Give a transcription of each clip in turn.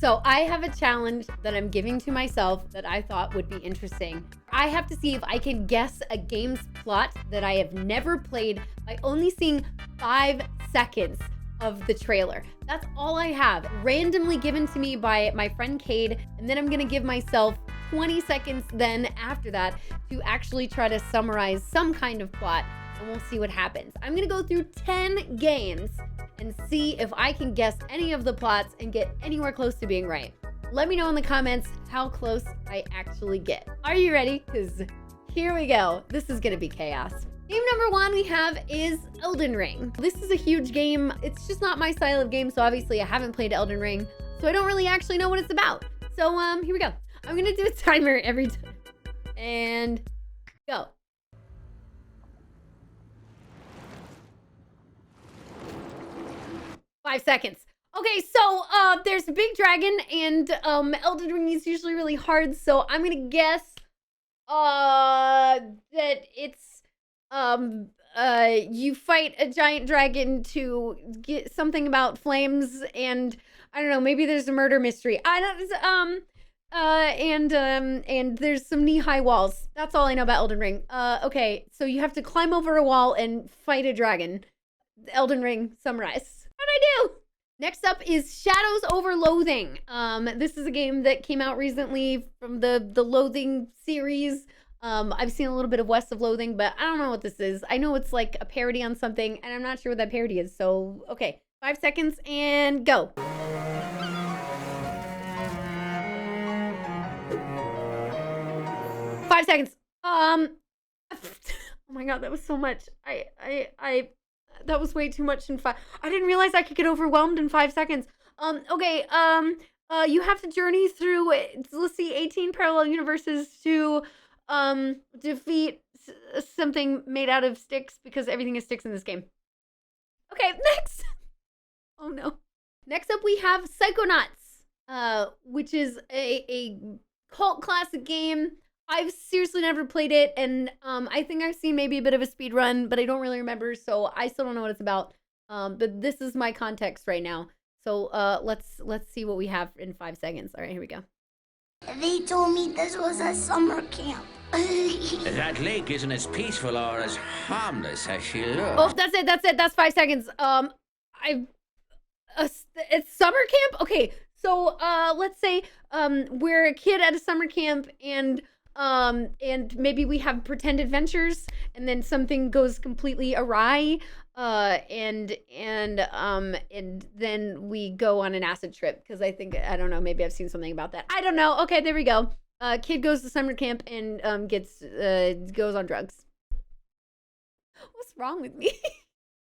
So I have a challenge that I'm giving to myself that I thought would be interesting. I have to see if I can guess a game's plot that I have never played by only seeing 5 seconds of the trailer. That's all I have, randomly given to me by my friend Cade, and then I'm gonna give myself 20 seconds then after that to actually try to summarize some kind of plot, and we'll see what happens. I'm gonna go through 10 games and see if I can guess any of the plots and get anywhere close to being right. Let me know in the comments how close I actually get. Are you ready? Because here we go. This is gonna be chaos. Game number 1 we have is Elden Ring. This is a huge game. It's just not my style of game, so obviously I haven't played Elden Ring, so I don't really actually know what it's about. So here we go. I'm gonna do a timer every time. And go. 5 seconds. Okay, so there's a big dragon, and Elden Ring is usually really hard, so I'm gonna guess that it's you fight a giant dragon to get something about flames, and I don't know, maybe there's a murder mystery. I don't and there's some knee-high walls. That's all I know about Elden Ring. Okay, so you have to climb over a wall and fight a dragon. Elden Ring summarize. How'd I do? Next up is Shadows Overloathing. This is a game that came out recently from the Loathing series. I've seen a little bit of West of Loathing, but I don't know what this is. I know it's like a parody on something, and I'm not sure what that parody is. So, okay, 5 seconds and go. Five seconds. Oh my God, that was so much. That was way too much in 5. I didn't realize I could get overwhelmed in 5 seconds. Okay, you have to journey through, let's see, 18 parallel universes to, defeat something made out of sticks, because everything is sticks in this game. Okay, next. Oh no. Next up we have Psychonauts, which is a cult classic game. I've seriously never played it, and I think I've seen maybe a bit of a speed run, but I don't really remember, so I still don't know what it's about. But this is my context right now. So let's see what we have in 5 seconds. All right, here we go. They told me this was a summer camp. That lake isn't as peaceful or as harmless as she looks. Oh, that's it. That's 5 seconds. It's summer camp. Okay, so let's say we're a kid at a summer camp, and maybe we have pretend adventures, and then something goes completely awry, and then we go on an acid trip, because I don't know, maybe I've seen something about that. I don't know. Okay, there we go. Kid goes to summer camp and goes on drugs. What's wrong with me?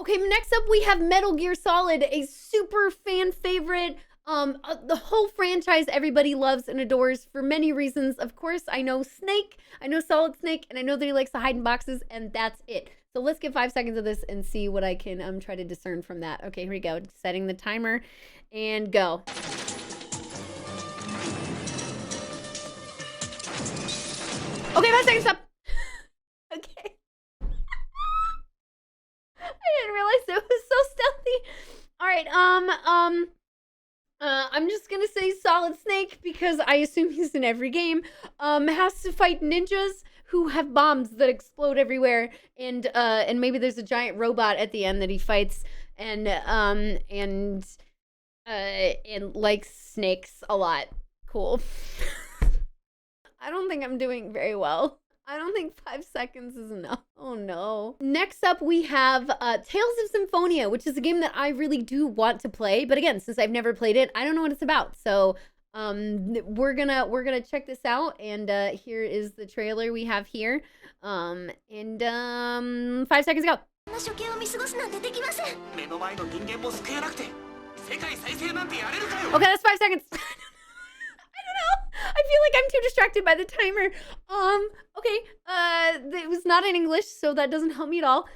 Okay, next up we have Metal Gear Solid, a super fan favorite. The whole franchise everybody loves and adores for many reasons. Of course, I know Snake, I know Solid Snake, and I know that he likes to hide in boxes, and that's it. So let's get 5 seconds of this and see what I can try to discern from that. Okay, here we go. Setting the timer and go. Okay, 5 seconds up. Okay. I didn't realize it was so stealthy. All right, I'm just gonna say Solid Snake, because I assume he's in every game. Has to fight ninjas who have bombs that explode everywhere, and maybe there's a giant robot at the end that he fights, and likes snakes a lot. Cool. I don't think I'm doing very well. I don't think 5 seconds is enough. Oh no. Next up we have Tales of Symphonia, which is a game that I really do want to play, but again, since I've never played it, I don't know what it's about. So we're gonna check this out, and here is the trailer we have here. 5 seconds go. Okay, that's 5 seconds. I feel like I'm too distracted by the timer. Okay, it was not in English, so that doesn't help me at all.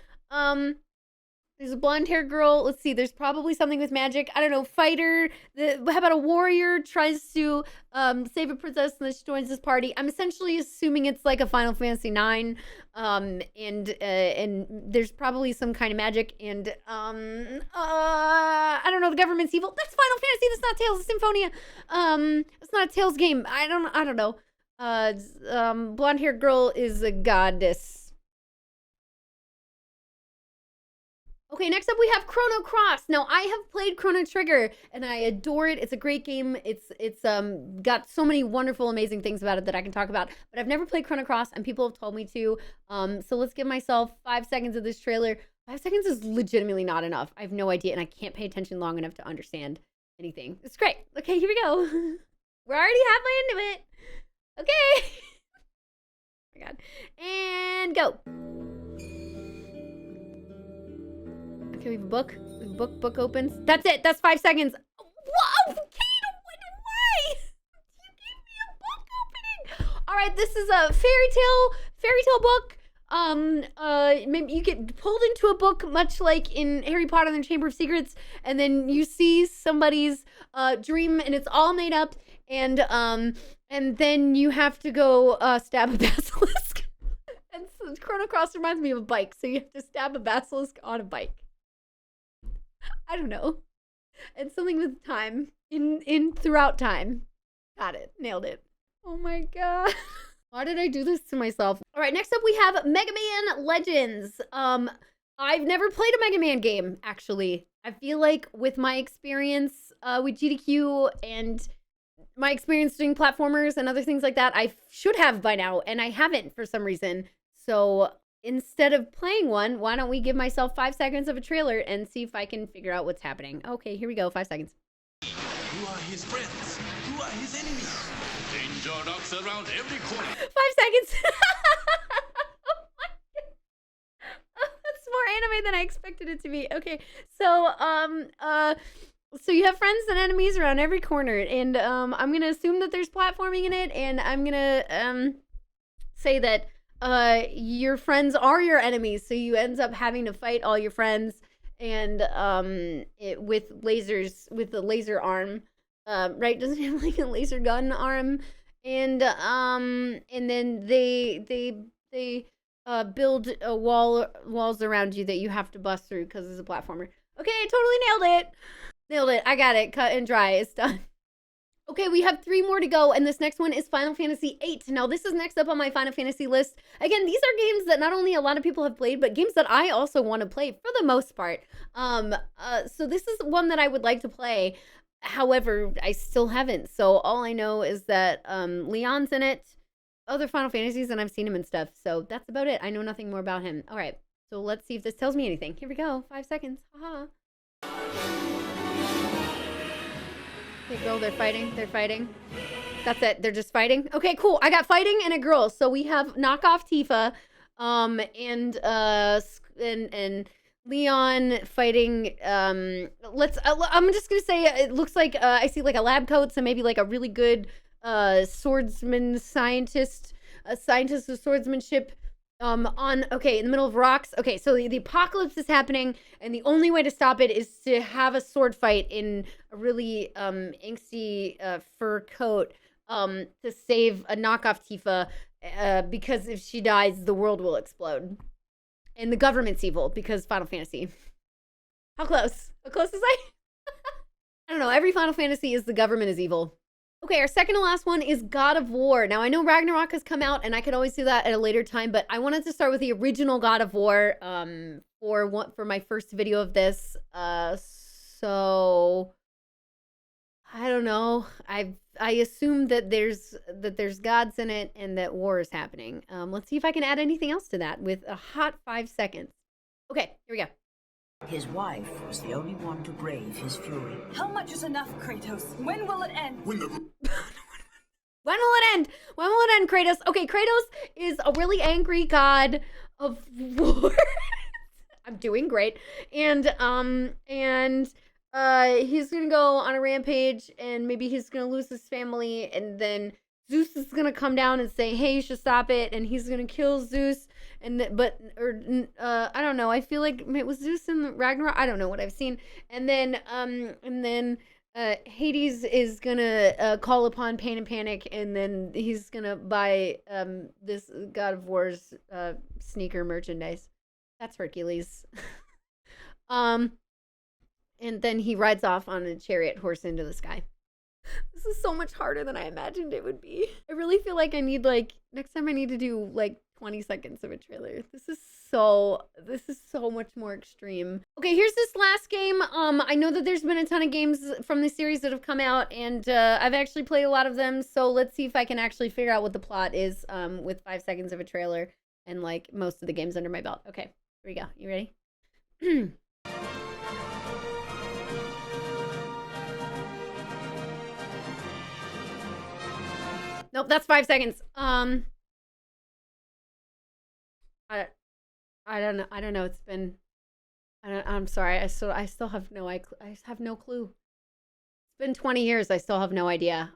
There's a blonde-haired girl. Let's see. There's probably something with magic. I don't know. Fighter. How about a warrior tries to save a princess and then she joins this party? I'm essentially assuming it's like a Final Fantasy IX. And there's probably some kind of magic. And I don't know. The government's evil. That's Final Fantasy. That's not Tales of Symphonia. It's not a Tales game. I don't know. Blonde-haired girl is a goddess. Okay, next up we have Chrono Cross. Now, I have played Chrono Trigger, and I adore it. It's a great game. It's got so many wonderful, amazing things about it that I can talk about. But I've never played Chrono Cross, and people have told me to. So let's give myself 5 seconds of this trailer. 5 seconds is legitimately not enough. I have no idea, and I can't pay attention long enough to understand anything. It's great. Okay, here we go. We're already halfway into it. Okay. Oh my God. And go. Okay, we have a book. Book opens. That's it. That's 5 seconds. Whoa, Kate, why? You gave me a book opening. All right, this is a fairy tale book. Maybe you get pulled into a book, much like in Harry Potter and the Chamber of Secrets, and then you see somebody's dream, and it's all made up, and then you have to go stab a basilisk. And so Chrono Cross reminds me of a bike, so you have to stab a basilisk on a bike. I don't know. And something with time in throughout time. Got it. Nailed it. Oh my God. Why did I do this to myself? All right, next up we have Mega Man Legends. I've never played a Mega Man game, actually. I feel like with my experience with GDQ and my experience doing platformers and other things like that, I should have by now, and I haven't for some reason. So instead of playing one, why don't we give myself 5 seconds of a trailer and see if I can figure out what's happening. Okay, here we go. 5 seconds. Who are his friends? Who are his enemies? Danger knocks around every corner. 5 seconds. Oh my God. That's more anime than I expected it to be. Okay, so so you have friends and enemies around every corner, and I'm gonna assume that there's platforming in it, and I'm gonna say that your friends are your enemies, so you end up having to fight all your friends, and with lasers, with the laser arm, right? Doesn't it have like a laser gun arm? And then they build walls around you that you have to bust through because it's a platformer. Okay, I totally nailed it. Nailed it. I got it. Cut and dry. It's done. Okay, we have 3 more to go, and this next one is Final Fantasy VIII. Now, this is next up on my Final Fantasy list. Again, these are games that not only a lot of people have played, but games that I also want to play for the most part. So this is one that I would like to play. However, I still haven't. So all I know is that Leon's in it, other Final Fantasies, and I've seen him and stuff. So that's about it. I know nothing more about him. All right, so let's see if this tells me anything. Here we go. 5 seconds. Haha. Okay, girl, they're fighting. They're fighting. That's it. They're just fighting. Okay, cool. I got fighting and a girl. So we have knockoff Tifa, and Leon fighting. I'm just gonna say it looks like I see like a lab coat, so maybe like a really good swordsman scientist, a scientist of swordsmanship. In the middle of rocks. Okay, so the apocalypse is happening, and the only way to stop it is to have a sword fight in a really angsty fur coat to save a knockoff Tifa, because if she dies, the world will explode. And the government's evil because Final Fantasy. How close? How close is I? I don't know. Every Final Fantasy is the government is evil. Okay, our second to last one is God of War. Now, I know Ragnarok has come out, and I could always do that at a later time, but I wanted to start with the original God of War for my first video of this. So I don't know. I assume that there's gods in it and that war is happening. Let's see if I can add anything else to that with a hot 5 seconds. Okay, here we go. His wife was the only one to brave his fury. How much is enough, Kratos? When will it end? When will it end? When will it end, Kratos? Okay, Kratos is a really angry god of war. I'm doing great. And he's gonna go on a rampage, and maybe he's gonna lose his family, and then Zeus is gonna come down and say, "Hey, you should stop it," and he's gonna kill Zeus. I don't know. I feel like it was Zeus in Ragnarok. I don't know what I've seen. And then Hades is gonna call upon Pain and Panic, and then he's gonna buy this God of War's sneaker merchandise. That's Hercules. And then he rides off on a chariot horse into the sky. This is so much harder than I imagined it would be. I really feel like I need next time I need to do 20 seconds of a trailer. This is so much more extreme. Okay, here's this last game. I know that there's been a ton of games from this series that have come out, and I've actually played a lot of them. So let's see if I can actually figure out what the plot is with 5 seconds of a trailer and most of the games under my belt. Okay, here we go. You ready? Nope, that's 5 seconds. I don't know. I don't know. It's been. I'm sorry. I still have no. I have no clue. It's been 20 years. I still have no idea.